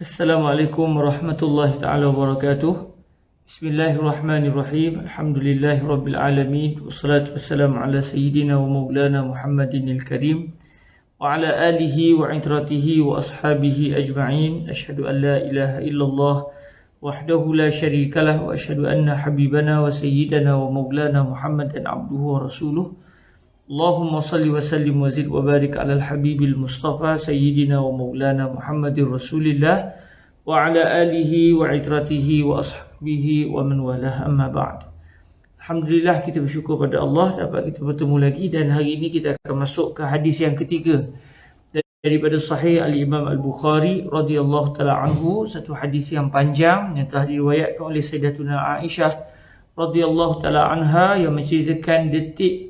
Assalamualaikum warahmatullahi taala wabarakatuh. Bismillahirrahmanirrahim. Alhamdulillahi rabbil alamin. Wassalatu wassalamu ala sayyidina wa maulana Muhammadinil karim wa ala alihi wa itratihi wa ashabihi ajma'in. Asyhadu an la ilaha illallah wahdahu la syarikalah wa asyhadu anna habibana wa sayyidana wa maulana Muhammadan abduhu wa rasuluh. Allahumma salli wa sallim wa zid wa barik ala al-habibil mustafa sayyidina wa maulana Muhammadir rasulillah wa ala alihi wa itratihi wa ashabihi wa man walah, amma ba'd. Alhamdulillah, kita bersyukur pada Allah dapat kita bertemu lagi, dan hari ini kita akan masuk ke hadis yang ketiga daripada Sahih Al-Imam Al-Bukhari radhiyallahu ta'ala anhu. Satu hadis yang panjang yang telah diriwayatkan oleh Sayyidatuna Aisyah radhiyallahu ta'ala anha, yang menceritakan detik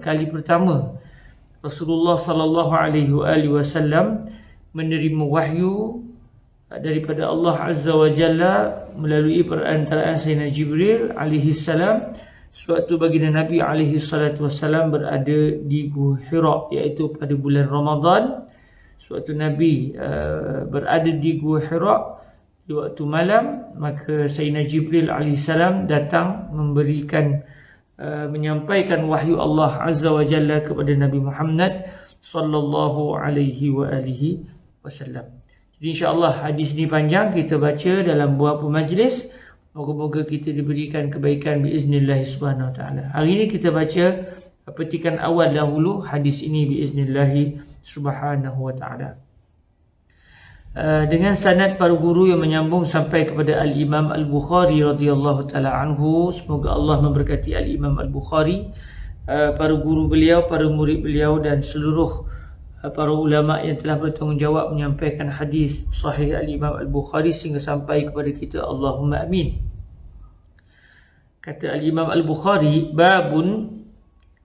kali pertama Rasulullah sallallahu alaihi wasallam menerima wahyu daripada Allah Azza wa Jalla melalui perantaraan Sayyidina Jibril alaihi salam. Suatu baginda Nabi alaihi salatu wasallam berada di Gua Hira, iaitu pada bulan Ramadan. Suatu Nabi berada di Gua Hira di waktu malam, maka Sayyidina Jibril alaihi salam datang memberikan menyampaikan wahyu Allah Azza wa Jalla kepada Nabi Muhammad sallallahu alaihi wa alihi wasallam. Jadi insya-Allah hadis ni panjang, kita baca dalam beberapa majlis. Moga-moga kita diberikan kebaikan biiznillah subhanahu wa taala. Hari ini kita baca petikan awal dahulu hadis ini biiznillah subhanahu wa taala. Dengan sanad para guru yang menyambung sampai kepada Al-Imam Al-Bukhari radhiyallahu ta'ala anhu. Semoga Allah memberkati Al-Imam Al-Bukhari, para guru beliau, para murid beliau, dan seluruh para ulama yang telah bertanggungjawab menyampaikan hadis Sahih Al-Imam Al-Bukhari sehingga sampai kepada kita. Allahumma amin. Kata Al-Imam Al-Bukhari, babun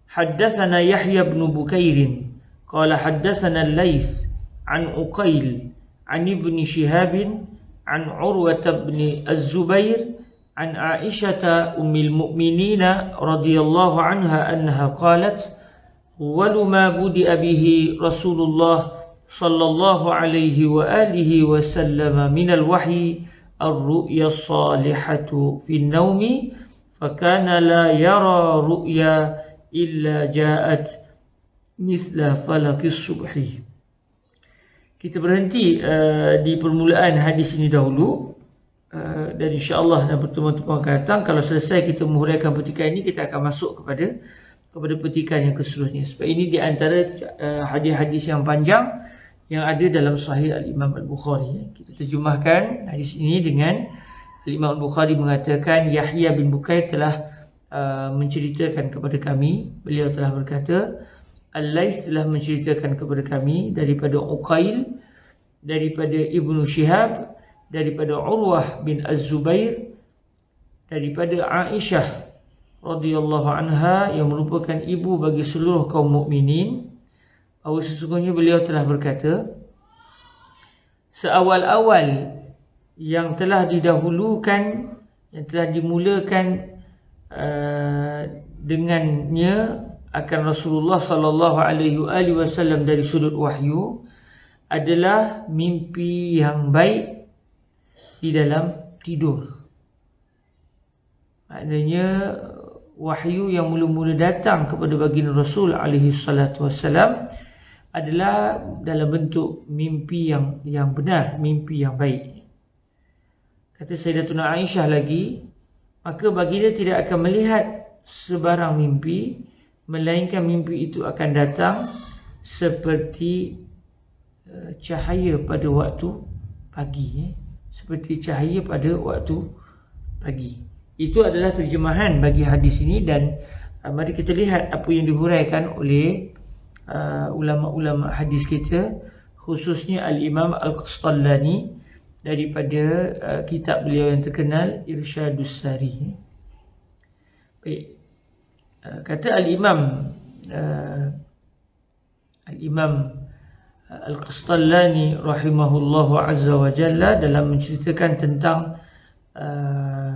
haddathana Yahya bin Bukairin qala haddathana Al-Laits an Uqail عن ابن شهاب عن عروة بن الزبير عن عائشة أم المؤمنين رضي الله عنها أنها قالت: أول ما بدأ به رسول الله صلى الله عليه وآله وسلم من الوحي الرؤيا الصالحة في النوم، فكان لا يرى رؤيا إلا جاءت مثل فلك الصبح. Kita berhenti di permulaan hadis ini dahulu, dan insya-Allah dalam pertemuan-pertemuan akan datang, kalau selesai kita menghuraikan petikan ini, kita akan masuk kepada petikan yang seterusnya. Sebab ini di antara hadis-hadis yang panjang yang ada dalam Sahih Al-Imam Al-Bukhari. Kita terjemahkan hadis ini dengan Al-Imam Al-Bukhari mengatakan, Yahya bin Bukair telah menceritakan kepada kami, beliau telah berkata, Al-Laits telah menceritakan kepada kami daripada Uqail, daripada Ibnu Shihab, daripada Urwah bin Az-Zubair, daripada Aisyah radhiyallahu anha yang merupakan ibu bagi seluruh kaum mukminin, bahawa sesungguhnya beliau telah berkata, seawal-awal yang telah didahulukan, yang telah dimulakan dengannya akan Rasulullah sallallahu alaihi wasallam dari sudut wahyu adalah mimpi yang baik di dalam tidur. Maknanya wahyu yang mula-mula datang kepada baginda Rasul alaihi salatu wasallam adalah dalam bentuk mimpi yang benar, mimpi yang baik. Kata Sayyidatuna Aisyah lagi, maka baginda tidak akan melihat sebarang mimpi, melainkan mimpi itu akan datang seperti cahaya pada waktu pagi. Seperti cahaya pada waktu pagi. Itu adalah terjemahan bagi hadis ini, dan mari kita lihat apa yang dihuraikan oleh ulama-ulama hadis kita, khususnya Al-Imam Al-Qastallani daripada kitab beliau yang terkenal Irsyadus Sari. Baik. Kata Al-Imam Al-Qastallani rahimahullahu azza wa jalla dalam menceritakan tentang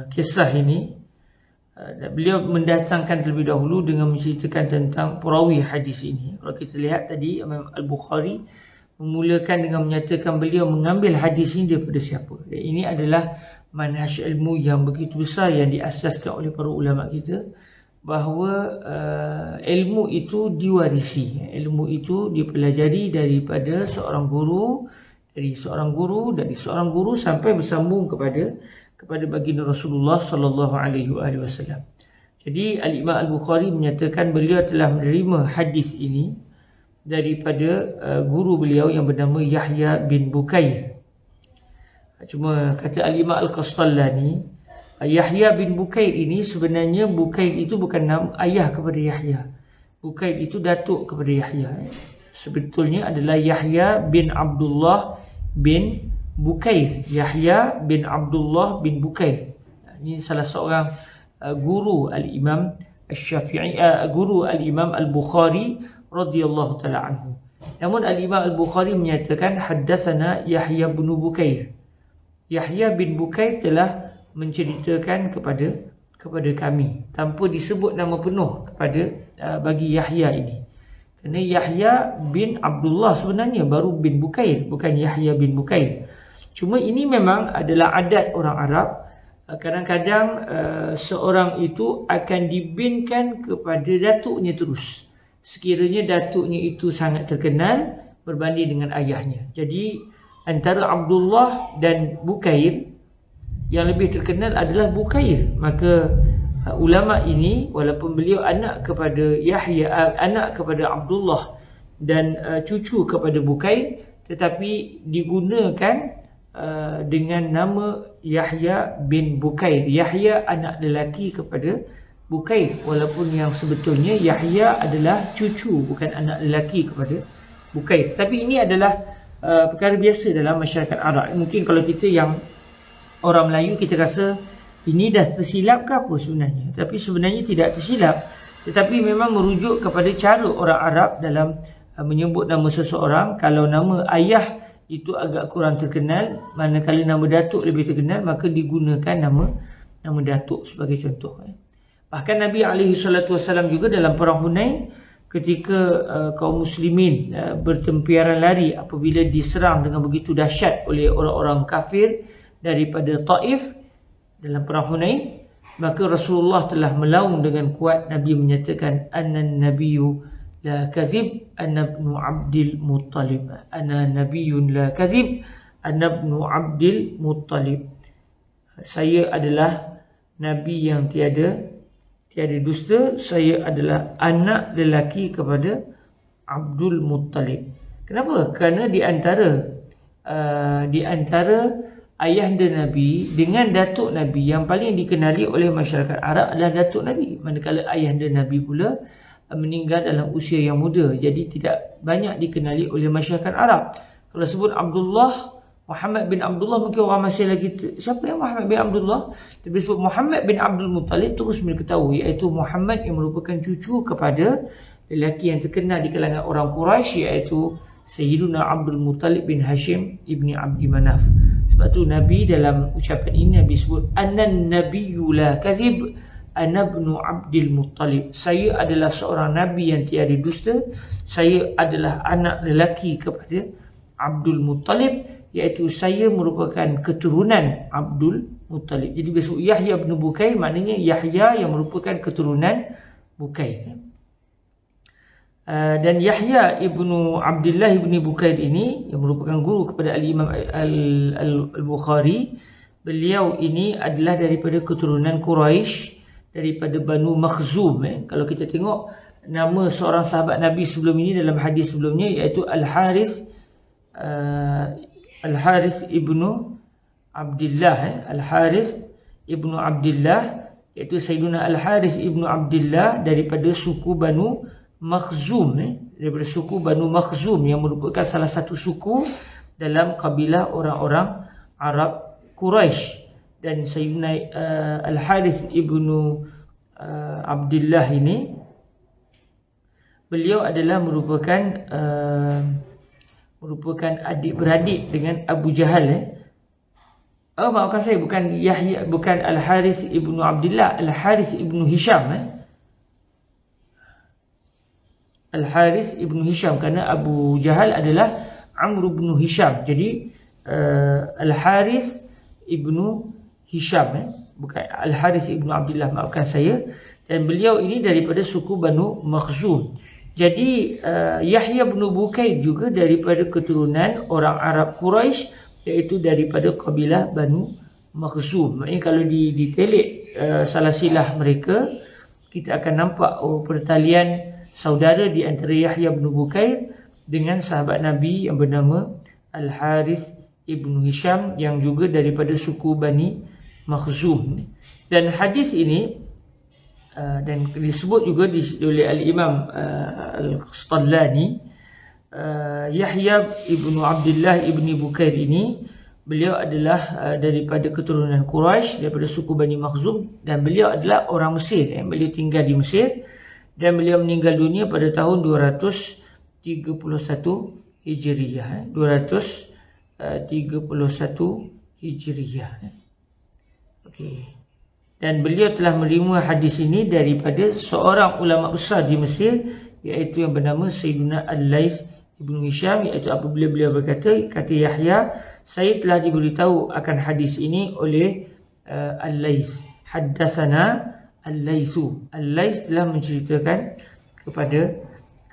kisah ini, beliau mendatangkan terlebih dahulu dengan menceritakan tentang perawi hadis ini. Kalau kita lihat tadi, Imam Al-Bukhari memulakan dengan menyatakan beliau mengambil hadis ini daripada siapa. Dan ini adalah manhaj ilmu yang begitu besar yang diasaskan oleh para ulama kita, bahawa ilmu itu diwarisi, ilmu itu dipelajari daripada seorang guru, dari seorang guru sampai bersambung kepada baginda Rasulullah sallallahu alaihi wasallam. Jadi Al-Imam Al-Bukhari menyatakan beliau telah menerima hadis ini daripada guru beliau yang bernama Yahya bin Bukair. Cuma kata Al-Imam Al-Qastallani, Yahya bin Bukair ini sebenarnya Bukair itu bukan nama ayah kepada Yahya. Bukair itu datuk kepada Yahya. Sebetulnya adalah Yahya bin Abdullah bin Bukair. Yahya bin Abdullah bin Bukair. Ini salah seorang guru Al-Imam Asy-Syafi'i, guru Al-Imam Al-Bukhari radhiyallahu taala anhu. Namun Al-Imam Al-Bukhari menyatakan haddatsana Yahya bin Bukair. Yahya bin Bukair telah menceritakan kepada kami tanpa disebut nama penuh kepada bagi Yahya ini. Kerana Yahya bin Abdullah sebenarnya, baru bin Bukair, bukan Yahya bin Bukair. Cuma ini memang adalah adat orang Arab. Kadang-kadang seorang itu akan dibinkan kepada datuknya terus, sekiranya datuknya itu sangat terkenal berbanding dengan ayahnya. Jadi antara Abdullah dan Bukair, yang lebih terkenal adalah Bukair. Maka ulama ini, walaupun beliau anak kepada Yahya, anak kepada Abdullah dan cucu kepada Bukair, tetapi digunakan dengan nama Yahya bin Bukair. Yahya anak lelaki kepada Bukair, walaupun yang sebetulnya Yahya adalah cucu, bukan anak lelaki kepada Bukair. Tapi ini adalah perkara biasa dalam masyarakat Arab. Mungkin kalau kita yang orang Melayu, kita rasa ini dah tersilap ke apa sebenarnya. Tapi sebenarnya tidak tersilap, tetapi memang merujuk kepada cara orang Arab dalam menyebut nama seseorang. Kalau nama ayah itu agak kurang terkenal, manakala nama datuk lebih terkenal, maka digunakan nama datuk sebagai contoh. Bahkan Nabi SAW juga dalam perang Hunain, ketika kaum muslimin bertempiaran lari apabila diserang dengan begitu dahsyat oleh orang-orang kafir daripada Taif dalam perang Hunain, maka Rasulullah telah melaung dengan kuat. Nabi menyatakan, Anan nabiyyu la kazib, ana ibnu Abdil Muttalib. Ana nabiyyun la kazib, ana ibnu Abdil Muttalib. Saya adalah nabi yang tiada dusta. Saya adalah anak lelaki kepada Abdul Muttalib. Kenapa? Kerana di antara ayahanda Nabi dengan datuk Nabi, yang paling dikenali oleh masyarakat Arab adalah datuk Nabi. Manakala ayahanda Nabi pula meninggal dalam usia yang muda, jadi tidak banyak dikenali oleh masyarakat Arab. Kalau sebut Abdullah, Muhammad bin Abdullah, mungkin orang masih lagi siapa yang Muhammad bin Abdullah. Tapi sebut Muhammad bin Abdul Muttalib, terus mereka tahu, iaitu Muhammad yang merupakan cucu kepada lelaki yang terkenal di kalangan orang Quraisy, iaitu Sayyiduna Abdul Muttalib bin Hashim ibni Abdi Manaf. Sebab tu Nabi dalam ucapan ini Nabi sebut, Anan nabiyyu la kazib, ana ibnu Abdil Muttalib. Saya adalah seorang nabi yang tiada dusta. Saya adalah anak lelaki kepada Abdul Muttalib, iaitu saya merupakan keturunan Abdul Muttalib. Jadi besok Yahya bin Bukair, maknanya Yahya yang merupakan keturunan Bukair. Dan Yahya ibnu Abdullah ibni Bukair ini yang merupakan guru kepada Al-Imam Al-Bukhari. Beliau ini adalah daripada keturunan Quraisy, daripada Banu Makhzum. Kalau kita tengok nama seorang sahabat Nabi sebelum ini dalam hadis sebelumnya, iaitu Al-Haris ibnu Abdullah. Al-Haris ibnu Abdullah, iaitu Sayyiduna Al-Haris ibnu Abdullah daripada suku Banu Makhzum, daripada suku Banu Makhzum, yang merupakan salah satu suku dalam kabilah orang-orang Arab Quraisy. Dan Sayyidina Al-Haris ibnu Abdullah ini, beliau adalah merupakan adik-beradik dengan Abu Jahal. Oh, maafkan saya, bukan Yahya, bukan Al-Haris ibnu Abdullah, Al-Haris ibnu Hisham. Al-Haris ibnu Hisham, kerana Abu Jahal adalah Amr bin Hisham. Jadi Al-Harith ibnu Hisham, bukan Al-Harith ibnu Abdullah, maafkan saya. Dan beliau ini daripada suku Banu Makhzum. Jadi Yahya bin Bukair juga daripada keturunan orang Arab Quraisy, iaitu daripada kabilah Banu Makhzum. Maknanya kalau ditelik salasilah mereka, kita akan nampak pertalian saudara di antara Yahya bin Bukair dengan sahabat Nabi yang bernama Al-Harith ibnu Hisham yang juga daripada suku Bani Makhzum. Dan hadis ini dan disebut juga oleh Al-Imam Al-Qastallani, Yahya ibnu Abdullah ibni Bukair ini, beliau adalah daripada keturunan Quraisy, daripada suku Bani Makhzum, dan beliau adalah orang Mesir. Beliau tinggal di Mesir dan beliau meninggal dunia pada tahun 231 Hijriyah. 231 Hijriyah. Okey. Dan beliau telah menerima hadis ini daripada seorang ulama besar di Mesir, iaitu yang bernama Sayyiduna Al-Laits ibnu Hisham, iaitu apabila beliau berkata, kata Yahya, saya telah diberitahu akan hadis ini oleh Al-Laits. Haddatsana Al-Laitsu. Al-Laits telah menceritakan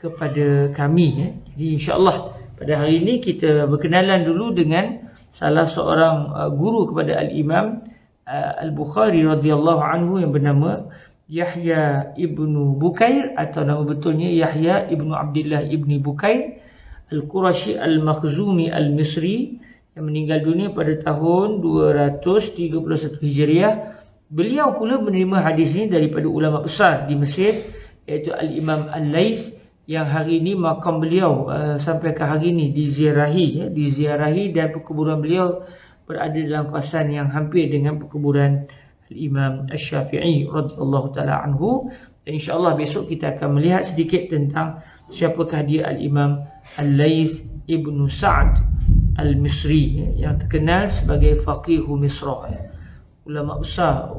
kepada kami. Jadi insya-Allah pada hari ini kita berkenalan dulu dengan salah seorang guru kepada Al-Imam Al-Bukhari radhiyallahu anhu yang bernama Yahya ibnu Bukair, atau nama betulnya Yahya ibnu Abdullah ibni Bukair Al-Qurashi Al-Makhzumi Al-Misri, yang meninggal dunia pada tahun 231 Hijriah. Beliau pula menerima hadis ini daripada ulama besar di Mesir, iaitu Al-Imam Al-Laits, yang hari ini makam beliau sampai ke hari ini diziarahi, dan perkuburan beliau berada dalam kawasan yang hampir dengan perkuburan Al-Imam Asy-Syafi'i radhiyallahu taala anhu. Dan insya-Allah besok kita akan melihat sedikit tentang siapakah dia Al-Imam Al-Laits ibnu Sa'd Al-Misri, yang terkenal sebagai faqihu Misra, ulama besar,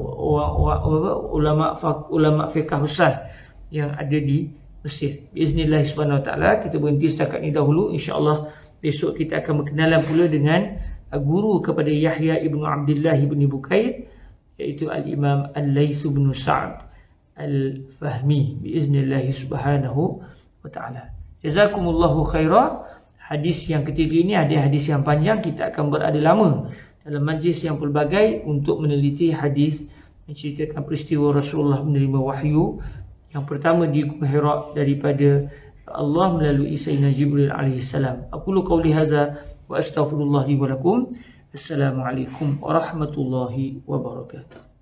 ulama fiqh besar yang ada di Mesir. Biiznillah subhanahu wa taala kita berhenti setakat ini dahulu. Insya-Allah besok kita akan berkenalan pula dengan guru kepada Yahya ibnu Abdullah ibni Bukair, iaitu Al-Imam Al-Laits bin Sa'd Al-Fahmi, biiznillah subhanahu wa ta'ala. Jazakumullahu khairah. Hadis yang ketiga ini ada hadis yang panjang, kita akan berada lama dalam majlis yang pelbagai untuk meneliti hadis menceritakan peristiwa Rasulullah menerima wahyu yang pertama di Gua Hira daripada Allah melalui Sayyidina Jibril alaihi salam. Aqulu qawli hadza wa astaghfirullah li wa lakum. Assalamualaikum warahmatullahi wabarakatuh.